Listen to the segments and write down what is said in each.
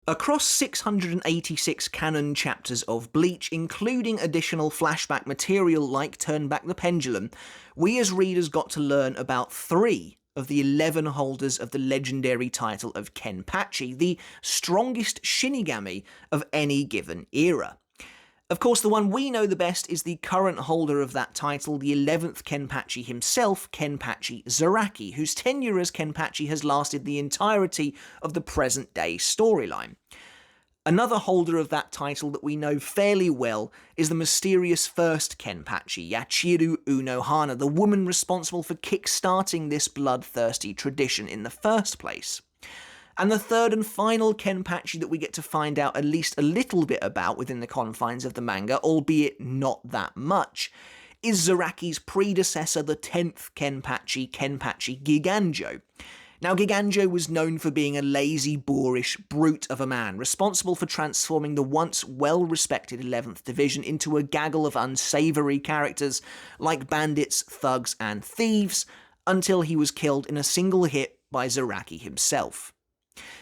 Across 686 canon chapters of Bleach, including additional flashback material like Turn Back the Pendulum, we as readers got to learn about 3 of the 11 holders of the legendary title of Kenpachi, the strongest Shinigami of any given era. Of course, the one we know the best is the current holder of that title, the 11th Kenpachi himself, Kenpachi Zaraki, whose tenure as Kenpachi has lasted the entirety of the present-day storyline. Another holder of that title that we know fairly well is the mysterious first Kenpachi, Yachiru Unohana, the woman responsible for kick-starting this bloodthirsty tradition in the first place. And the third and final Kenpachi that we get to find out at least a little bit about within the confines of the manga, albeit not that much, is Zaraki's predecessor, the 10th Kenpachi, Kenpachi Giganjo. Now, Giganjo was known for being a lazy, boorish brute of a man, responsible for transforming the once well-respected 11th Division into a gaggle of unsavoury characters like bandits, thugs, and thieves, until he was killed in a single hit by Zaraki himself.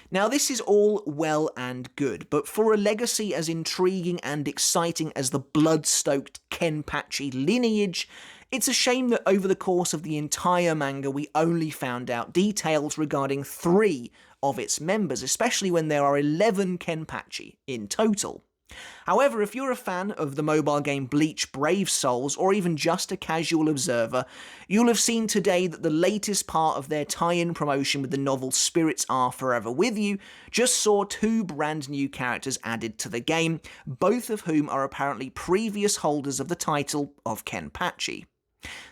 Now, this is all well and good, but for a legacy as intriguing and exciting as the blood-stoked Kenpachi lineage, it's a shame that over the course of the entire manga we only found out details regarding 3 of its members, especially when there are 11 Kenpachi in total. However, if you're a fan of the mobile game Bleach Brave Souls, or even just a casual observer, you'll have seen today that the latest part of their tie-in promotion with the novel Spirits Are Forever With You just saw 2 brand new characters added to the game, both of whom are apparently previous holders of the title of Kenpachi.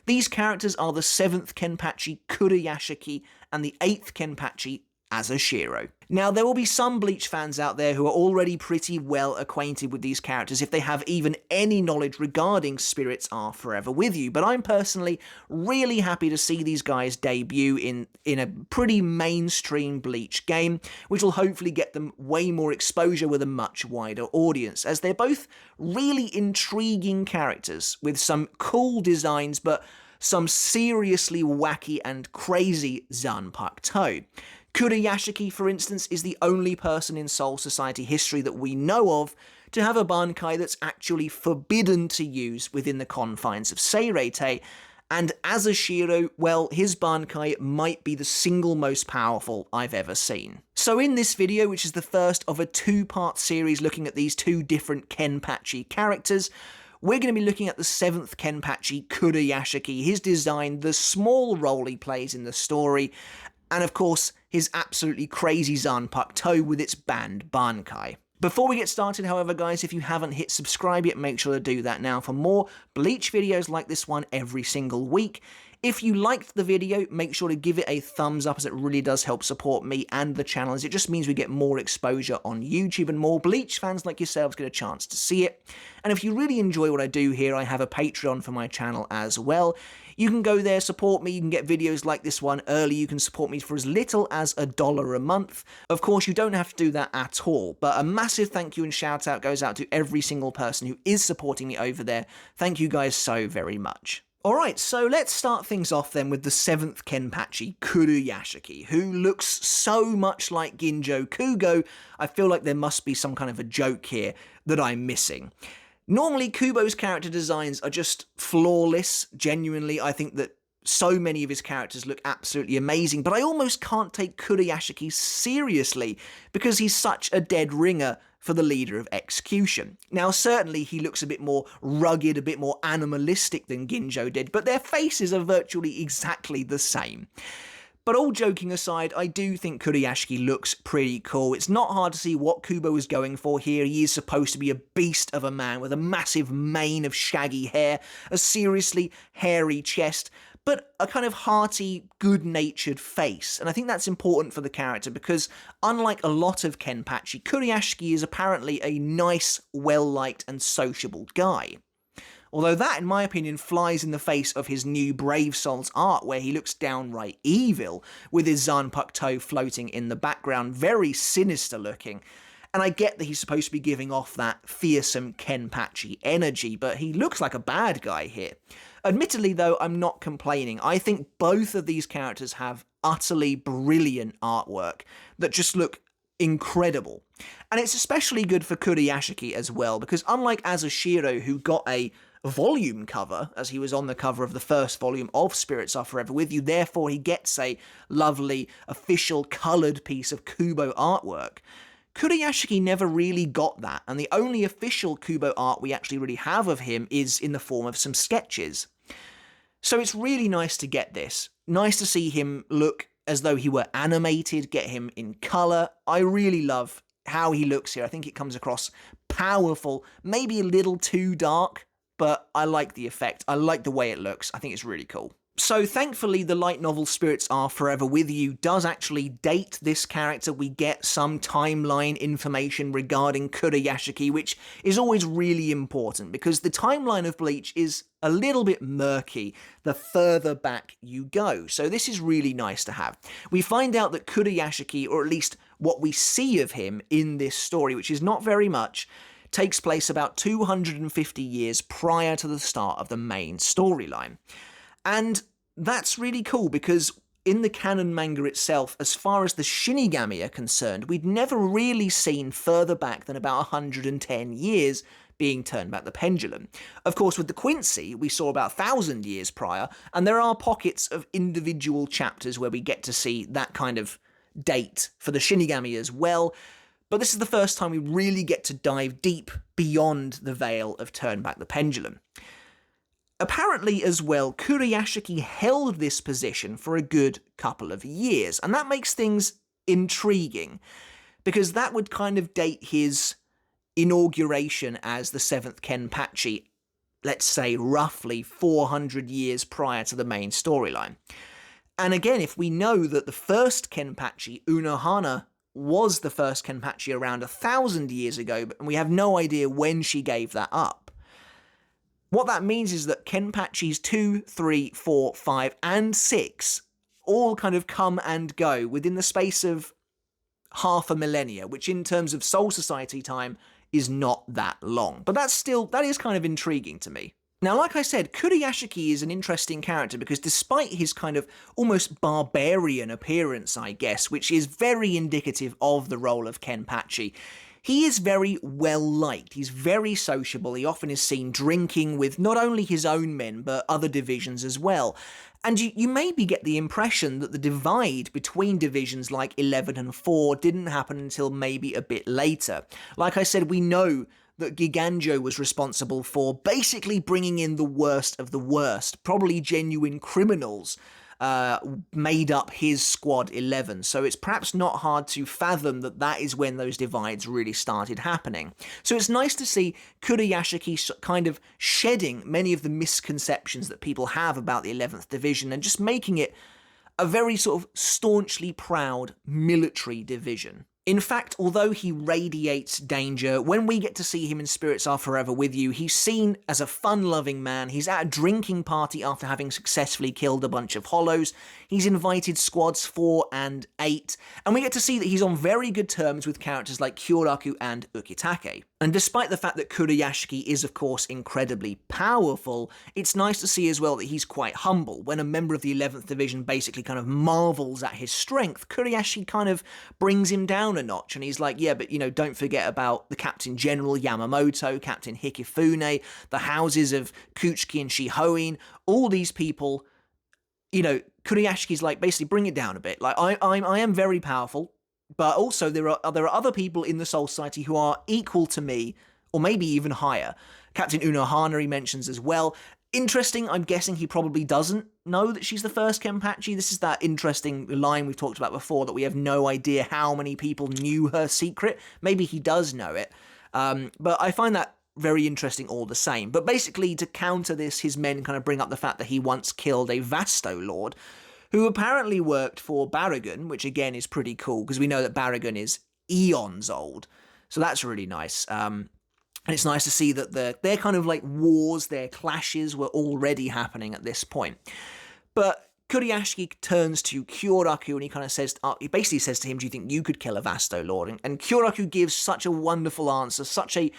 These characters are the 7th Kenpachi Kuruyashiki and the 8th Kenpachi Azashiro. Now, there will be some Bleach fans out there who are already pretty well acquainted with these characters if they have even any knowledge regarding Spirits Are Forever With You, but I'm personally really happy to see these guys debut in a pretty mainstream Bleach game, which will hopefully get them way more exposure with a much wider audience, as they're both really intriguing characters with some cool designs but some seriously wacky and crazy Zanpakuto. Kuruyashiki, for instance, is the only person in Soul Society history that we know of to have a Bankai that's actually forbidden to use within the confines of Seireitei, and Azashiro, well, his Bankai might be the single most powerful I've ever seen. So in this video, which is the first of a 2-part series looking at these 2 different Kenpachi characters, we're going to be looking at the 7th Kenpachi, Kuruyashiki, his design, the small role he plays in the story, and of course, his absolutely crazy Zanpakuto with its banned Bankai. Before we get started, however, guys, if you haven't hit subscribe yet, make sure to do that now for more Bleach videos like this one every single week. If you liked the video, make sure to give it a thumbs up, as it really does help support me and the channel, as it just means we get more exposure on YouTube and more Bleach fans like yourselves get a chance to see it. And if you really enjoy what I do here, I have a Patreon for my channel as well. You can go there, support me, you can get videos like this one early, you can support me for as little as $1 a month. Of course, you don't have to do that at all, but a massive thank you and shout out goes out to every single person who is supporting me over there. Thank you guys so very much. Alright, so let's start things off then with the 7th Kenpachi, Kuruyashiki, who looks so much like Ginjo Kugo, I feel like there must be some kind of a joke here that I'm missing. Normally, Kubo's character designs are just flawless. Genuinely, I think that so many of his characters look absolutely amazing, but I almost can't take Kuruyashiki seriously because he's such a dead ringer for the leader of Execution. Now, certainly he looks a bit more rugged, a bit more animalistic than Ginjo did, but their faces are virtually exactly the same. But all joking aside, I do think Kuruyashiki looks pretty cool. It's not hard to see what Kubo was going for here. He is supposed to be a beast of a man with a massive mane of shaggy hair, a seriously hairy chest, but a kind of hearty, good-natured face. And I think that's important for the character because, unlike a lot of Kenpachi, Kuruyashiki is apparently a nice, well-liked and sociable guy. Although that, in my opinion, flies in the face of his new Brave Souls art, where he looks downright evil, with his Zanpakuto floating in the background, very sinister looking. And I get that he's supposed to be giving off that fearsome Kenpachi energy, but he looks like a bad guy here. Admittedly, though, I'm not complaining. I think both of these characters have utterly brilliant artwork that just look incredible. And it's especially good for Kuruyashiki as well, because unlike Azashiro, who got a volume cover, as he was on the cover of the first volume of Spirits Are Forever With You, therefore he gets a lovely, official, coloured piece of Kubo artwork. Kuruyashiki never really got that, and the only official Kubo art we actually really have of him is in the form of some sketches. So it's really nice to get this. Nice to see him look as though he were animated, get him in colour. I really love how he looks here. I think it comes across powerful, maybe a little too dark, but I like the effect. I like the way it looks. I think it's really cool. So thankfully, the light novel Spirits Are Forever With You does actually date this character. We get some timeline information regarding Kuruyashiki, which is always really important because the timeline of Bleach is a little bit murky the further back you go. So this is really nice to have. We find out that Kuruyashiki, or at least what we see of him in this story, which is not very much, takes place about 250 years prior to the start of the main storyline. And that's really cool because in the canon manga itself, as far as the Shinigami are concerned, we'd never really seen further back than about 110 years being turned back the pendulum. Of course, with the Quincy, we saw about 1,000 years prior, and there are pockets of individual chapters where we get to see that kind of date for the Shinigami as well. But this is the first time we really get to dive deep beyond the veil of Turn Back the Pendulum. Apparently as well, Kuruyashiki held this position for a good couple of years, and that makes things intriguing, because that would kind of date his inauguration as the 7th KENPACHI, let's say roughly 400 years prior to the main storyline. And again, if we know that the first KENPACHI, Unohana, was the first KENPACHI around 1,000 years ago, and we have no idea when she gave that up. What that means is that KENPACHIs 2, 3, 4, 5, and 6 all kind of come and go within the space of half a millennia, which in terms of Soul Society time is not that long. But that is kind of intriguing to me. Now, like I said, Kuruyashiki is an interesting character because despite his kind of almost barbarian appearance, I guess, which is very indicative of the role of KENPACHI, he is very well-liked. He's very sociable. He often is seen drinking with not only his own men, but other divisions as well. And you maybe get the impression that the divide between divisions like 11 and 4 didn't happen until maybe a bit later. Like I said, we know that Giganjo was responsible for basically bringing in the worst of the worst, probably genuine criminals, made up his squad 11, so it's perhaps not hard to fathom that that is when those divides really started happening. So it's nice to see Kuruyashiki kind of shedding many of the misconceptions that people have about the 11th Division and just making it a very sort of staunchly proud military division. In fact, although he radiates danger, when we get to see him in Spirits Are Forever With You, he's seen as a fun-loving man. He's at a drinking party after having successfully killed a bunch of hollows. He's invited squads 4 and 8, and we get to see that he's on very good terms with characters like Kyoraku and Ukitake. And despite the fact that Kuruyashiki is, of course, incredibly powerful, it's nice to see as well that he's quite humble. When a member of the 11th Division basically kind of marvels at his strength, Kuruyashiki kind of brings him down a notch, and he's like, yeah, but, you know, don't forget about the Captain General Yamamoto, Captain Hikifune, the houses of Kuchiki and Shihoin, all these people, you know, Kuruyashiki's like, basically bring it down a bit. Like, I am very powerful, but also there are other people in the Soul Society who are equal to me, or maybe even higher. Captain Unohana he mentions as well. Interesting, I'm guessing he probably doesn't know that she's the first Kenpachi. This is that interesting line we've talked about before, that we have no idea how many people knew her secret. Maybe he does know it. But I find that very interesting all the same. But basically, to counter this, his men kind of bring up the fact that he once killed a Vasto Lord, who apparently worked for Baragon, which again is pretty cool, because we know that Baragon is eons old. So that's really nice. And it's nice to see that their kind of like wars, their clashes were already happening at this point. But Kuruyashiki turns to Kyoraku and he kind of says, he basically says to him, do you think you could kill a Vasto Lord? And Kyoraku gives such a wonderful answer, such a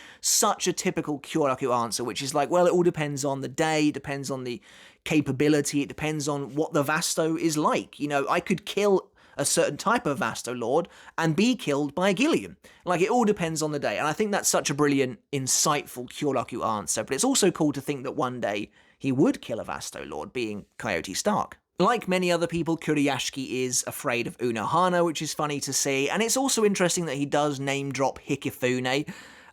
typical Kyoraku answer, which is like, well, it all depends on the day, it depends on the capability, it depends on what the Vasto is like. You know, I could kill a certain type of Vasto Lord and be killed by Gilliam. Like, it all depends on the day. And I think that's such a brilliant, insightful Kyoraku answer. But it's also cool to think that one day he would kill a Vasto Lord, being Coyote Stark. Like many other people, Kuruyashiki is afraid of Unohana, which is funny to see. And it's also interesting that he does name drop Hikifune.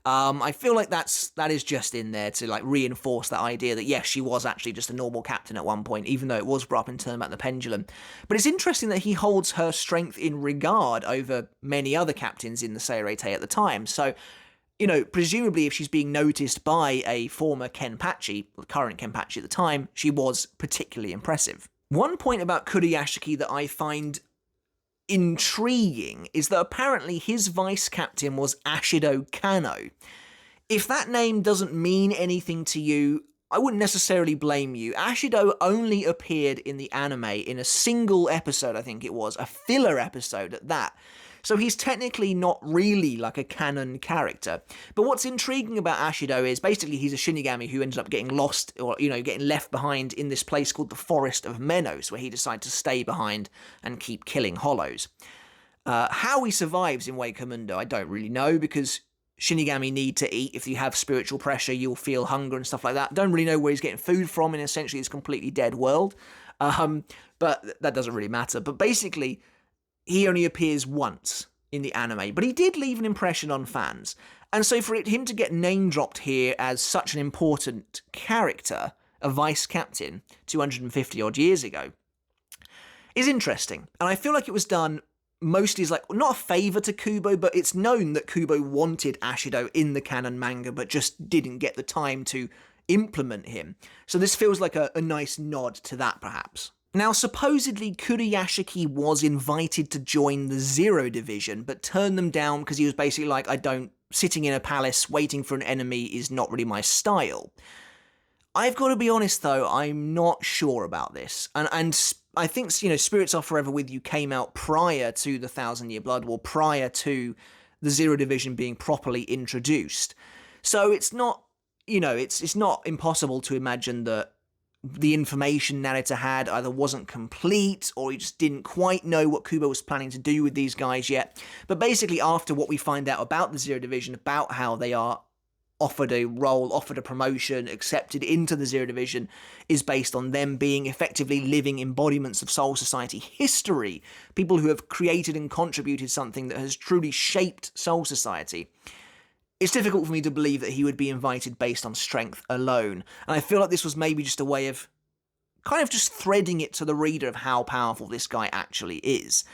I feel like that is just in there to like reinforce that idea that yes, she was actually just a normal captain at one point, even though it was brought up in Turn Back the Pendulum. But it's interesting that he holds her strength in regard over many other captains in the Seireitei at the time. So, you know, presumably if she's being noticed by a former Kenpachi, the current Kenpachi at the time, she was particularly impressive. One point about Kuruyashiki that I find intriguing is that apparently his vice captain was Ashido Kano. If that name doesn't mean anything to you, I wouldn't necessarily blame you. Ashido only appeared in the anime in a single episode, I think it was, a filler episode at that. So he's technically not really like a canon character. But what's intriguing about Ashido is basically he's a Shinigami who ended up getting lost, or, you know, getting left behind in this place called the Forest of Menos, where he decided to stay behind and keep killing hollows. How he survives in Wake Mundo, I don't really know, because Shinigami need to eat. If you have spiritual pressure, you'll feel hunger and stuff like that. Don't really know where he's getting food from in essentially this completely dead world. But that doesn't really matter. But basically, he only appears once in the anime, but he did leave an impression on fans. And so for him to get name-dropped here as such an important character, a vice captain, 250-odd years ago, is interesting. And I feel like it was done mostly as like, not a favour to Kubo, but it's known that Kubo wanted Ashido in the canon manga, but just didn't get the time to implement him. So this feels like a nice nod to that, perhaps. Now, supposedly, Kuruyashiki was invited to join the Zero Division, but turned them down because he was basically like, sitting in a palace waiting for an enemy is not really my style. I've got to be honest, though, I'm not sure about this. And I think, you know, Spirits Are Forever With You came out prior to the 1,000-Year Blood War, prior to the Zero Division being properly introduced. So it's not, you know, it's not impossible to imagine that the information Narita had either wasn't complete or he just didn't quite know what Kubo was planning to do with these guys yet. But basically, after what we find out about the Zero Division, about how they are offered a role, offered a promotion, accepted into the Zero Division, is based on them being effectively living embodiments of Soul Society history. People who have created and contributed something that has truly shaped Soul Society. It's difficult for me to believe that he would be invited based on strength alone, and I feel like this was maybe just a way of kind of just threading it to the reader of how powerful this guy actually is.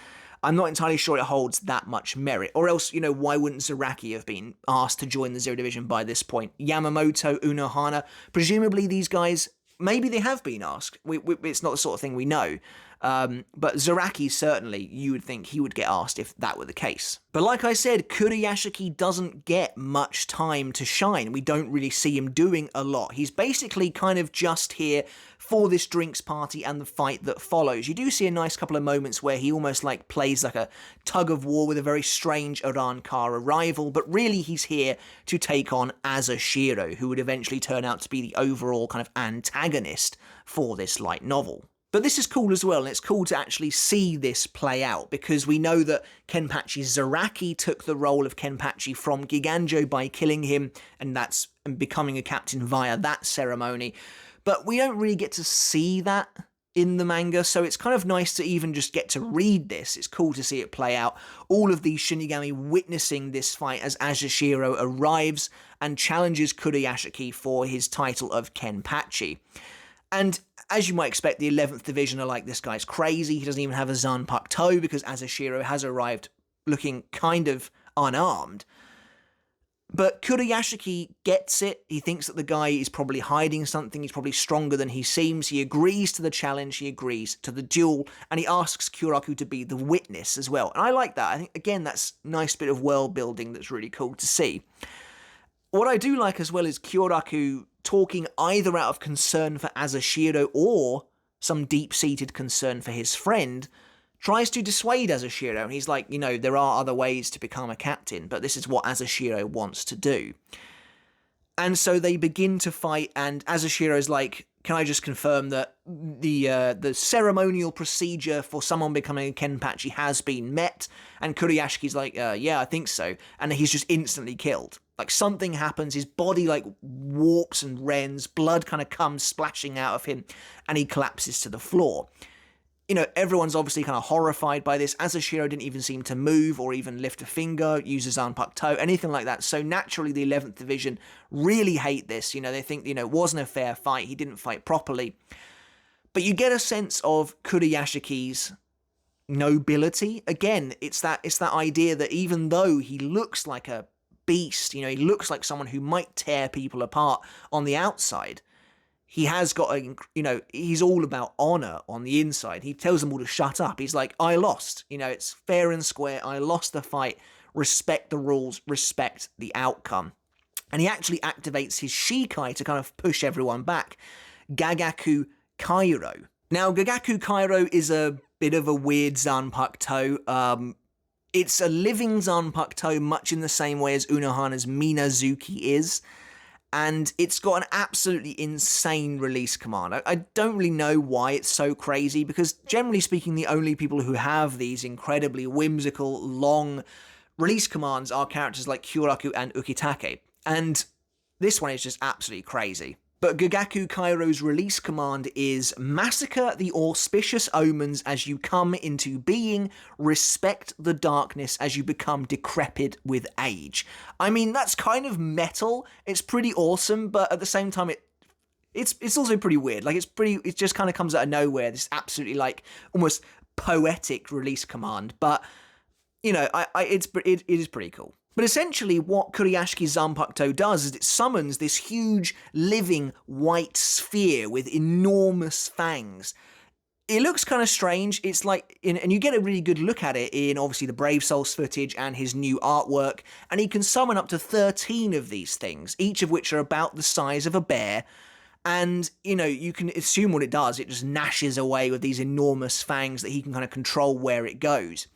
I'm not entirely sure it holds that much merit, or else, you know, why wouldn't Zaraki have been asked to join the Zero Division by this point? Yamamoto, Unohana, presumably these guys, maybe they have been asked. It's not the sort of thing we know. But Zaraki, certainly, you would think he would get asked if that were the case. But like I said, Kuruyashiki doesn't get much time to shine. We don't really see him doing a lot. He's basically kind of just here for this drinks party and the fight that follows. You do see a nice couple of moments where he almost like plays like a tug of war with a very strange Arankara rival, but really he's here to take on Azashiro, who would eventually turn out to be the overall kind of antagonist for this light novel. But this is cool as well, and it's cool to actually see this play out, because we know that Kenpachi Zaraki took the role of Kenpachi from Giganjo by killing him, and becoming a captain via that ceremony. But we don't really get to see that in the manga, so it's kind of nice to even just get to read this. It's cool to see it play out. All of these Shinigami witnessing this fight as Azashiro arrives and challenges Kuruyashiki for his title of Kenpachi. And as you might expect, the 11th Division are like, this guy's crazy, he doesn't even have a Zanpakuto, because Azashiro has arrived looking kind of unarmed. But Kuruyashiki gets it. He thinks that the guy is probably hiding something, he's probably stronger than he seems. He agrees to the challenge, he agrees to the duel, and he asks Kyoraku to be the witness as well. And I like that. I think, again, that's a nice bit of world building that's really cool to see. What I do like as well is Kyoraku talking either out of concern for Azashiro or some deep-seated concern for his friend, tries to dissuade Azashiro, and he's like, you know, there are other ways to become a captain, but this is what Azashiro wants to do. And so they begin to fight, and Azashiro's like, can I just confirm that the ceremonial procedure for someone becoming a Kenpachi has been met? And Kuruyashiki's like, yeah, I think so. And he's just instantly killed. Like, something happens, his body, like, warps and rends, blood kind of comes splashing out of him, and he collapses to the floor. You know, everyone's obviously kind of horrified by this. Azashiro didn't even seem to move or even lift a finger, use a Zanpakuto, anything like that. So naturally, the 11th Division really hate this. You know, they think, you know, it wasn't a fair fight. He didn't fight properly. But you get a sense of Kuruyashiki's nobility. Again, it's that idea that even though he looks like a beast, you know, he looks like someone who might tear people apart on the outside, he has got a, you know, he's all about honor on the inside. He tells them all to shut up. He's like, I lost, you know, it's fair and square. I lost the fight. Respect the rules, respect the outcome. And he actually activates his Shikai to kind of push everyone back. Gagaku Kairo. Now, Gagaku Kairo is a bit of a weird Zanpakuto. It's a living Zanpakuto, much in the same way as Unohana's Minazuki is. And it's got an absolutely insane release command. I don't really know why it's so crazy, because generally speaking, the only people who have these incredibly whimsical, long release commands are characters like Kyoraku and Ukitake. And this one is just absolutely crazy. But Gagaku Kairo's release command is massacre the auspicious omens as you come into being, respect the darkness as you become decrepit with age. I mean, that's kind of metal. It's pretty awesome, but at the same time, it's also pretty weird. Like, it just kind of comes out of nowhere. This absolutely, like, almost poetic release command. But, you know, it is pretty cool. But essentially what Kuruyashiki's Zanpakuto does is it summons this huge living white sphere with enormous fangs. It looks kind of strange. It's like, and you get a really good look at it in obviously the Brave Souls footage and his new artwork, and he can summon up to 13 of these things, each of which are about the size of a bear. And, you know, you can assume what it does. It just gnashes away with these enormous fangs that he can kind of control where it goes.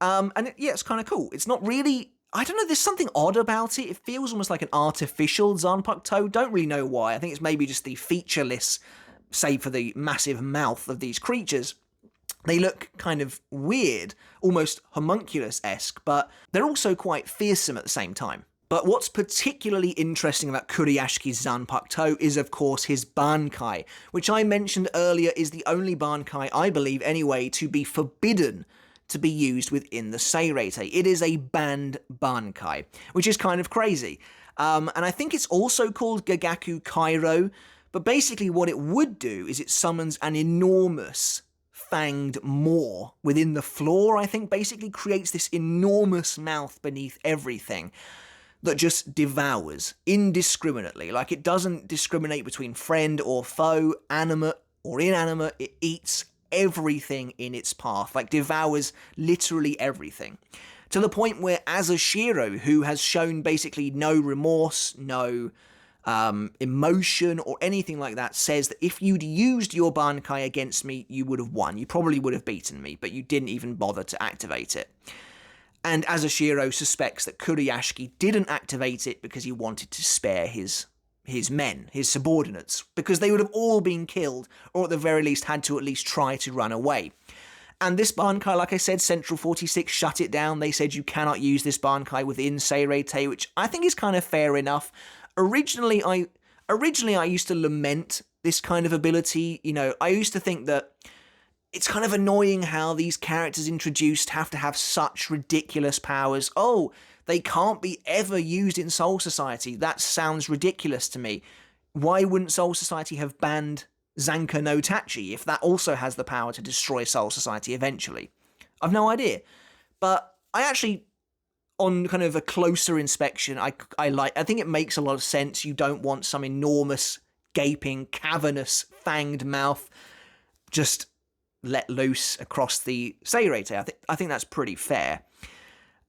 It's kind of cool. It's not really, I don't know, there's something odd about it. It feels almost like an artificial Zanpakuto. Don't really know why. I think it's maybe just the featureless, save for the massive mouth of these creatures. They look kind of weird, almost homunculus-esque, but they're also quite fearsome at the same time. But what's particularly interesting about Kuruyashiki's Zanpakuto is, of course, his Bankai, which I mentioned earlier is the only Bankai, I believe anyway, to be forbidden to be used within the Seireitei. It is a banned Bankai, which is kind of crazy. And I think it's also called Gagaku Kairo, but basically what it would do is it summons an enormous fanged maw within the floor, I think, basically creates this enormous mouth beneath everything that just devours indiscriminately. Like, it doesn't discriminate between friend or foe, animate or inanimate. It eats everything in its path, like devours literally everything. To the point where Azashiro, who has shown basically no remorse, no emotion or anything like that, says that if you'd used your Bankai against me, you would have won. You probably would have beaten me, but you didn't even bother to activate it. And Azashiro suspects that Kuruyashiki didn't activate it because he wanted to spare his men, his subordinates, because they would have all been killed, or at the very least had to at least try to run away. And this Bankai, like I said, Central 46 shut it down. They said you cannot use this Bankai within Seireitei, which I think is kind of fair enough. Originally I used to lament this kind of ability. You know, I used to think that it's kind of annoying how these characters introduced have to have such ridiculous powers. Oh, they can't be ever used in Soul Society. That sounds ridiculous to me. Why wouldn't Soul Society have banned Zanka no Tachi if that also has the power to destroy Soul Society eventually? I've no idea. But I actually, on kind of a closer inspection, I think it makes a lot of sense. You don't want some enormous, gaping, cavernous, fanged mouth just let loose across the Seireitei. I think that's pretty fair.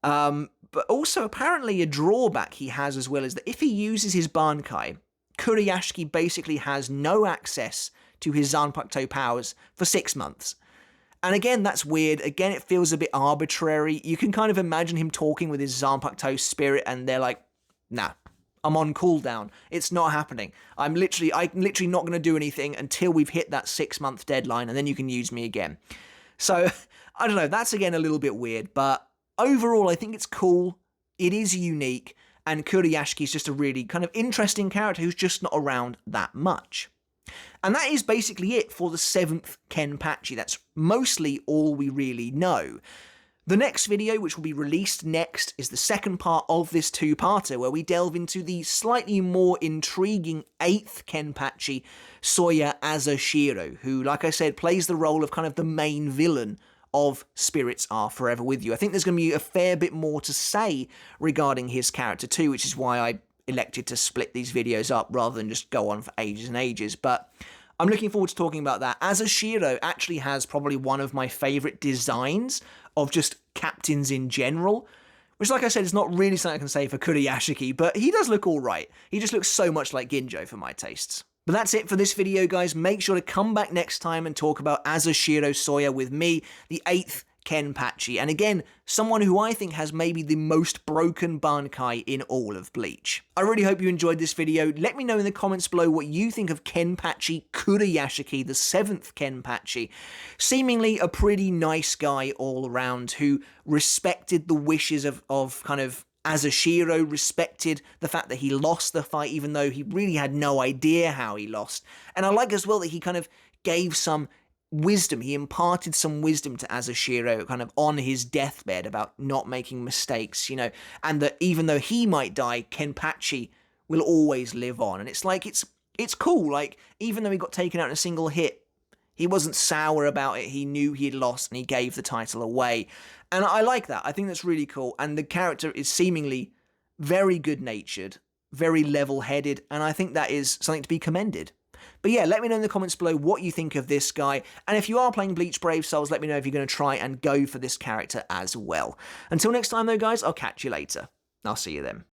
But also, apparently, a drawback he has as well is that if he uses his Bankai, Kuruyashiki basically has no access to his Zanpakuto powers for 6 months. And again, that's weird. Again, it feels a bit arbitrary. You can kind of imagine him talking with his Zanpakuto spirit, and they're like, nah, I'm on cooldown. It's not happening. I'm literally not going to do anything until we've hit that 6-month deadline, and then you can use me again. So, I don't know, that's again a little bit weird, but overall I think it's cool, it is unique, and Kuruyashiki is just a really kind of interesting character who's just not around that much. And that is basically it for the 7th KENPACHI. That's mostly all we really know. The next video, which will be released next, is the second part of this two-parter, where we delve into the slightly more intriguing 8th KENPACHI, Seireitei Azashiro, who, like I said, plays the role of kind of the main villain of Spirits Are Forever With You. I think there's going to be a fair bit more to say regarding his character too, which is why I elected to split these videos up rather than just go on for ages and ages. But I'm looking forward to talking about that. Azashiro actually has probably one of my favourite designs of just captains in general, which, like I said, is not really something I can say for Kuruyashiki, but he does look alright. He just looks so much like Ginjo for my tastes. But that's it for this video, guys. Make sure to come back next time and talk about Azashiro Seireitei with me, the 8th KENPACHI, and again, someone who I think has maybe the most broken Bankai in all of Bleach. I really hope you enjoyed this video. Let me know in the comments below what you think of KENPACHI Kuruyashiki, the 7th KENPACHI. Seemingly a pretty nice guy all around who respected the wishes of kind of Azashiro, respected the fact that he lost the fight even though he really had no idea how he lost. And I like as well that he kind of gave some wisdom, he imparted some wisdom to Azashiro kind of on his deathbed about not making mistakes, you know, and that even though he might die, KENPACHI will always live on. And it's like, it's cool, like, even though he got taken out in a single hit, he wasn't sour about it, he knew he had lost and he gave the title away. And I like that, I think that's really cool, and the character is seemingly very good-natured, very level-headed, and I think that is something to be commended. But yeah, let me know in the comments below what you think of this guy, and if you are playing Bleach Brave Souls, let me know if you're going to try and go for this character as well. Until next time though, guys, I'll catch you later. I'll see you then.